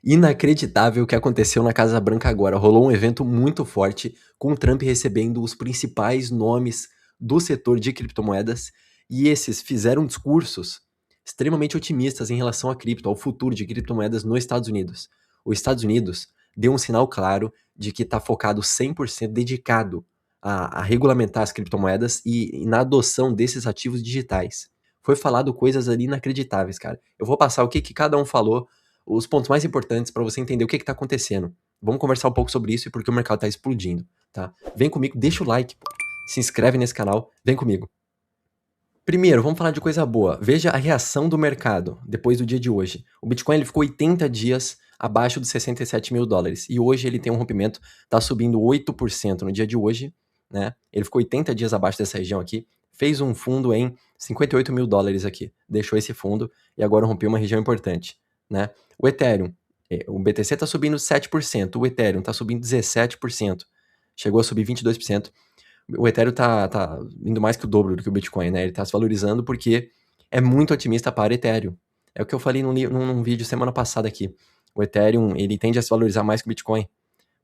Inacreditável o que aconteceu na Casa Branca agora. Rolou um evento muito forte, com o Trump recebendo os principais nomes do setor de criptomoedas, e esses fizeram discursos extremamente otimistas em relação a cripto, ao futuro de criptomoedas nos Estados Unidos. Os Estados Unidos deu um sinal claro de que está focado 100% dedicado a regulamentar as criptomoedas e na adoção desses ativos digitais. Foi falado coisas ali inacreditáveis, cara. Eu vou passar o que cada um falou, os pontos mais importantes para você entender o que está acontecendo. Vamos conversar um pouco sobre isso e porque o mercado está explodindo, tá? Vem comigo, deixa o like, se inscreve nesse canal, vem comigo. Primeiro, vamos falar de coisa boa. Veja a reação do mercado depois do dia de hoje. O Bitcoin ele ficou 80 dias abaixo dos 67 mil dólares e hoje ele tem um rompimento, está subindo 8% no dia de hoje, né? Ele ficou 80 dias abaixo dessa região aqui, fez um fundo em 58 mil dólares aqui, deixou esse fundo e agora rompeu uma região importante, né? O Ethereum, o BTC está subindo 7%, o Ethereum está subindo 17%, chegou a subir 22%. O Ethereum tá indo mais que o dobro do que o Bitcoin, né? Ele tá se valorizando porque é muito otimista para Ethereum. É o que eu falei num vídeo semana passada aqui. O Ethereum, ele tende a se valorizar mais que o Bitcoin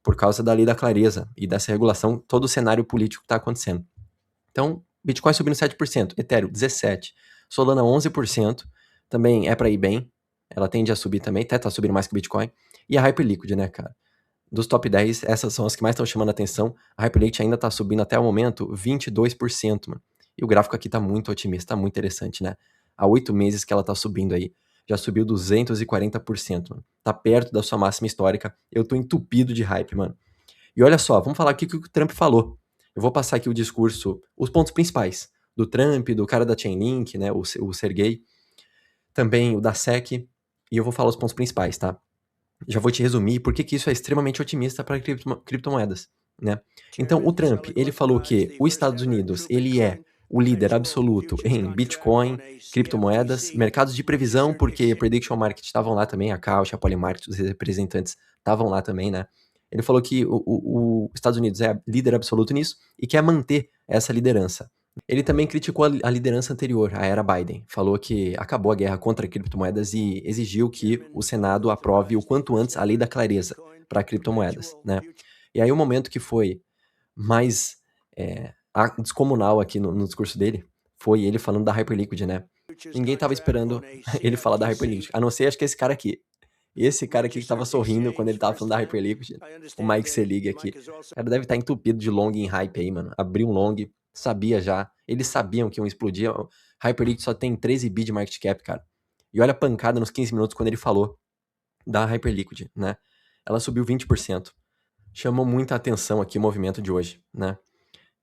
por causa da lei da clareza e dessa regulação, todo o cenário político que tá acontecendo. Então, Bitcoin subindo 7%, Ethereum 17%, Solana 11%, também é para ir bem, ela tende a subir também, até tá subindo mais que o Bitcoin, e a Hyperliquid, né, cara? Dos top 10, essas são as que mais estão chamando a atenção. A Hyperliquid ainda está subindo até o momento 22%, mano. E o gráfico aqui tá muito otimista, tá muito interessante, né? Há 8 meses que ela tá subindo aí, já subiu 240%, mano. Tá perto da sua máxima histórica. Eu tô entupido de hype, mano. E olha só, vamos falar aqui o que o Trump falou. Eu vou passar aqui o discurso, os pontos principais do Trump, do cara da Chainlink, né, o Sergey, também o da SEC, e eu vou falar os pontos principais, tá? Já vou te resumir por que isso é extremamente otimista para criptomoedas, né? Então, o Trump, ele falou que os Estados Unidos, ele é o líder absoluto em Bitcoin, criptomoedas, mercados de previsão, porque Prediction Market estavam lá também, a Caixa, a Polymarket, os representantes estavam lá também, né? Ele falou que os Estados Unidos é líder absoluto nisso e quer manter essa liderança. Ele também criticou a liderança anterior, a era Biden. Falou que acabou a guerra contra criptomoedas e exigiu que o Senado aprove o quanto antes a lei da clareza para criptomoedas, né? E aí o momento que foi mais descomunal aqui no discurso dele foi ele falando da Hyperliquid, né? Ninguém estava esperando ele falar da Hyperliquid, a não ser acho que esse cara aqui. Esse cara aqui que estava sorrindo quando ele estava falando da Hyperliquid, o Mike Selig aqui. O cara deve estar entupido de long em hype aí, mano. Abriu um long, sabia já. Eles sabiam que iam explodir. O Hyperliquid só tem 13 bi de market cap, cara. E olha a pancada nos 15 minutos quando ele falou da Hyperliquid, né? Ela subiu 20%. Chamou muita atenção aqui o movimento de hoje, né?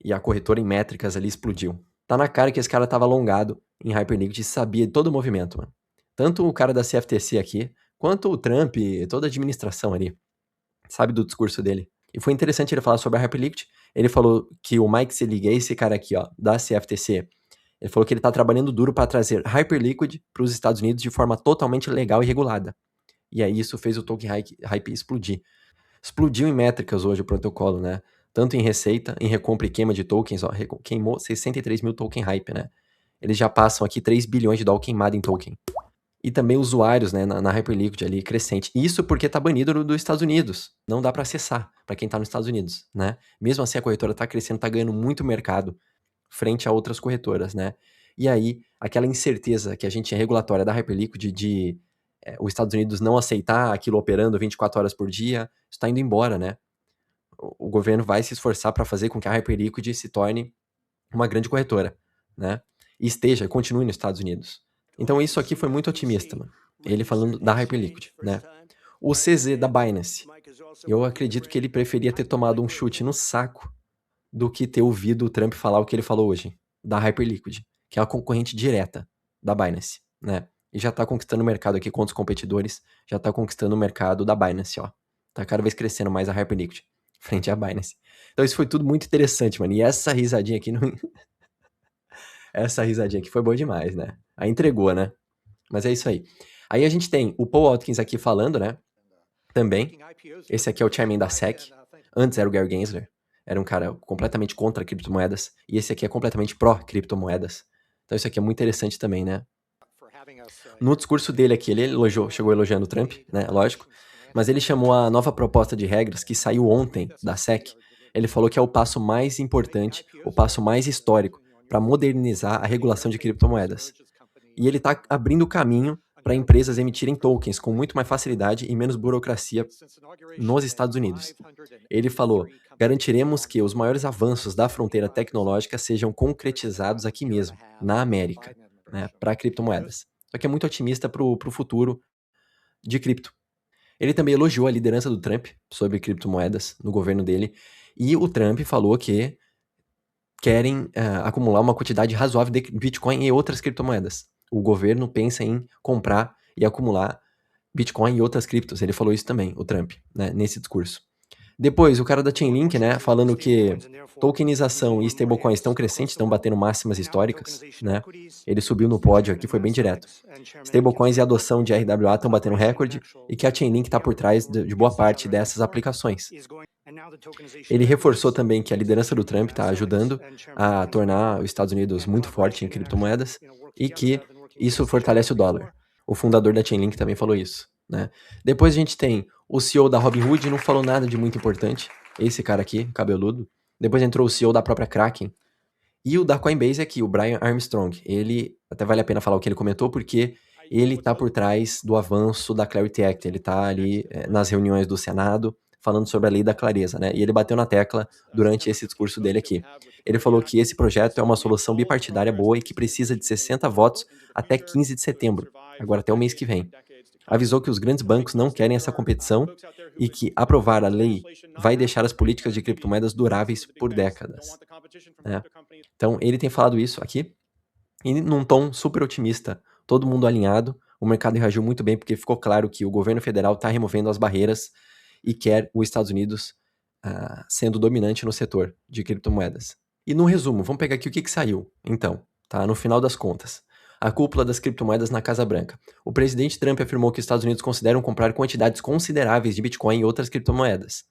E a corretora em métricas ali explodiu. Tá na cara que esse cara tava alongado em Hyperliquid e sabia de todo o movimento, mano. Tanto o cara da CFTC aqui, quanto o Trump, toda a administração ali, sabe do discurso dele. E foi interessante ele falar sobre a Hyperliquid. Ele falou que o Mike Selig, esse cara aqui, ó, da CFTC, ele falou que ele tá trabalhando duro para trazer Hyperliquid para os Estados Unidos de forma totalmente legal e regulada. E aí isso fez o token hype explodir. Explodiu em métricas hoje o protocolo, né? Tanto em receita, em recompra e queima de tokens, ó, queimou 63 mil token hype, né? Eles já passam aqui 3 bilhões de dólares queimado em token. E também usuários, né, na Hyperliquid ali, crescente. Isso porque tá banido dos Estados Unidos. Não dá para acessar para quem tá nos Estados Unidos, né? Mesmo assim, a corretora tá crescendo, tá ganhando muito mercado frente a outras corretoras, né? E aí, aquela incerteza que a gente tinha regulatória da Hyperliquid de os Estados Unidos não aceitar aquilo operando 24 horas por dia, isso tá indo embora, né? O governo vai se esforçar para fazer com que a Hyperliquid se torne uma grande corretora, né? E continue nos Estados Unidos. Então isso aqui foi muito otimista, mano. Ele falando da Hyperliquid, né? O CZ da Binance, eu acredito que ele preferia ter tomado um chute no saco do que ter ouvido o Trump falar o que ele falou hoje, da Hyperliquid, que é a concorrente direta da Binance, né? E já tá conquistando o mercado aqui contra os competidores, já tá conquistando o mercado da Binance, ó. Tá cada vez crescendo mais a Hyperliquid frente à Binance. Então isso foi tudo muito interessante, mano. E essa risadinha aqui não... Essa risadinha aqui foi boa demais, né? Aí entregou, né? Mas é isso aí. Aí a gente tem o Paul Watkins aqui falando, né? Também. Esse aqui é o chairman da SEC. Antes era o Gary Gensler. Era um cara completamente contra criptomoedas. E esse aqui é completamente pró-criptomoedas. Então isso aqui é muito interessante também, né? No discurso dele aqui, ele chegou elogiando o Trump, né? Lógico. Mas ele chamou a nova proposta de regras que saiu ontem da SEC, ele falou que é o passo mais importante, o passo mais histórico para modernizar a regulação de criptomoedas. E ele está abrindo o caminho para empresas emitirem tokens com muito mais facilidade e menos burocracia nos Estados Unidos. Ele falou: garantiremos que os maiores avanços da fronteira tecnológica sejam concretizados aqui mesmo, na América, né, para criptomoedas. Só que é muito otimista para o futuro de cripto. Ele também elogiou a liderança do Trump sobre criptomoedas no governo dele, e o Trump falou que querem acumular uma quantidade razoável de Bitcoin e outras criptomoedas. O governo pensa em comprar e acumular Bitcoin e outras criptos. Ele falou isso também, o Trump, né, nesse discurso. Depois, o cara da Chainlink, né, falando que tokenização e stablecoins estão crescentes, estão batendo máximas históricas, né? Ele subiu no pódio aqui, foi bem direto. Stablecoins e adoção de RWA estão batendo recorde e que a Chainlink está por trás de boa parte dessas aplicações. Ele reforçou também que a liderança do Trump está ajudando a tornar os Estados Unidos muito forte em criptomoedas e que isso fortalece o dólar. O fundador da Chainlink também falou isso, né? Depois a gente tem o CEO da Robinhood, não falou nada de muito importante, esse cara aqui, cabeludo. Depois entrou o CEO da própria Kraken. E o da Coinbase aqui, o Brian Armstrong. Ele, até vale a pena falar o que ele comentou, porque ele tá por trás do avanço da Clarity Act. Ele tá ali nas reuniões do Senado, falando sobre a lei da clareza, né? E ele bateu na tecla durante esse discurso dele aqui. Ele falou que esse projeto é uma solução bipartidária boa e que precisa de 60 votos até 15 de setembro, agora até o mês que vem. Avisou que os grandes bancos não querem essa competição e que aprovar a lei vai deixar as políticas de criptomoedas duráveis por décadas, né? Então, ele tem falado isso aqui, e num tom super otimista, todo mundo alinhado, o mercado reagiu muito bem porque ficou claro que o governo federal está removendo as barreiras e quer os Estados Unidos sendo dominante no setor de criptomoedas. E no resumo, vamos pegar aqui o que saiu, então, tá? No final das contas. A cúpula das criptomoedas na Casa Branca. O presidente Trump afirmou que os Estados Unidos consideram comprar quantidades consideráveis de Bitcoin e outras criptomoedas.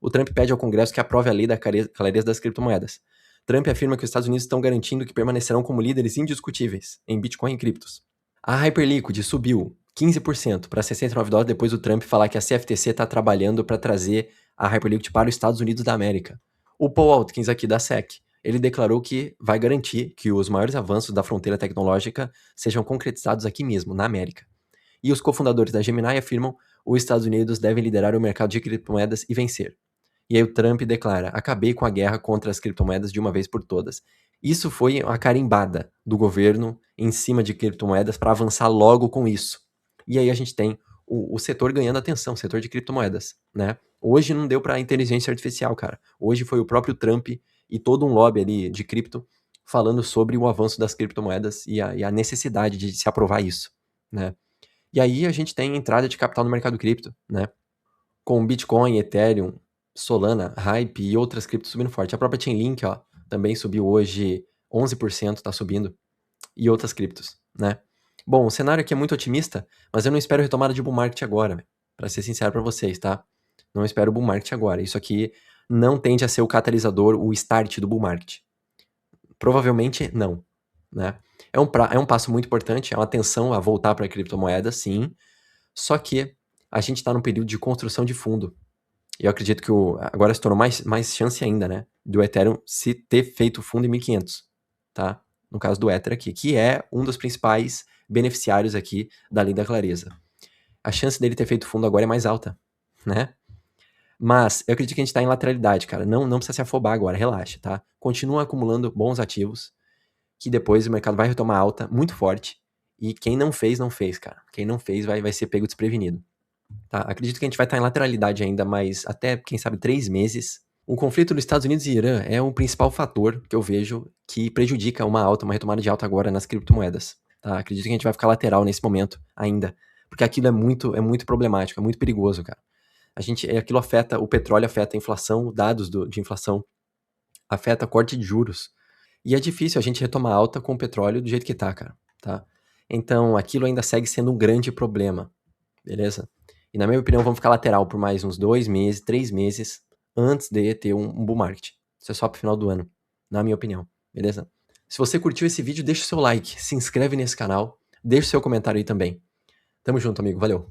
O Trump pede ao Congresso que aprove a lei da clareza das criptomoedas. Trump afirma que os Estados Unidos estão garantindo que permanecerão como líderes indiscutíveis em Bitcoin e criptos. A Hyperliquid subiu 15% para $69 depois do Trump falar que a CFTC está trabalhando para trazer a Hyperliquid para os Estados Unidos da América. O Paul Atkins aqui da SEC, ele declarou que vai garantir que os maiores avanços da fronteira tecnológica sejam concretizados aqui mesmo, na América. E os cofundadores da Gemini afirmam que os Estados Unidos devem liderar o mercado de criptomoedas e vencer. E aí o Trump declara: acabei com a guerra contra as criptomoedas de uma vez por todas. Isso foi a carimbada do governo em cima de criptomoedas para avançar logo com isso. E aí a gente tem o setor ganhando atenção, o setor de criptomoedas, né? Hoje não deu para inteligência artificial, cara. Hoje foi o próprio Trump e todo um lobby ali de cripto falando sobre o avanço das criptomoedas e a necessidade de se aprovar isso, né? E aí a gente tem entrada de capital no mercado cripto, né? Com Bitcoin, Ethereum, Solana, Hype e outras criptos subindo forte. A própria Chainlink, ó, também subiu hoje 11%, tá subindo. E outras criptos, né? Bom, o cenário aqui é muito otimista, mas eu não espero retomada de bull market agora, para ser sincero para vocês, tá? Não espero bull market agora. Isso aqui não tende a ser o catalisador, o start do bull market. Provavelmente não, né? É um passo muito importante, é uma atenção a voltar para a criptomoeda, sim, só que a gente está num período de construção de fundo. E eu acredito que agora se tornou mais chance ainda, né? Do Ethereum se ter feito fundo em 1.500, tá? No caso do Ether aqui, que é um dos principais beneficiários aqui da lei da clareza. A chance dele ter feito fundo agora é mais alta, né? Mas eu acredito que a gente tá em lateralidade, cara. Não precisa se afobar agora, relaxa, tá? Continua acumulando bons ativos, que depois o mercado vai retomar alta muito forte. E quem não fez, não fez, cara. Quem não fez vai ser pego desprevenido. Tá? Acredito que a gente vai estar em lateralidade ainda, mas até, quem sabe, 3 meses. O conflito dos Estados Unidos e Irã é o principal fator que eu vejo que prejudica uma retomada de alta agora nas criptomoedas. Tá? Acredito que a gente vai ficar lateral nesse momento ainda, porque aquilo é muito problemático, é muito perigoso, cara. Aquilo afeta, o petróleo afeta a inflação, dados de inflação, afeta corte de juros. E é difícil a gente retomar alta com o petróleo do jeito que tá, cara. Tá? Então, aquilo ainda segue sendo um grande problema, beleza? E na minha opinião, vamos ficar lateral por mais uns 2 meses, 3 meses, antes de ter um bull market. Isso é só pro final do ano, na minha opinião, beleza? Se você curtiu esse vídeo, deixa o seu like, se inscreve nesse canal, deixa o seu comentário aí também. Tamo junto, amigo, valeu!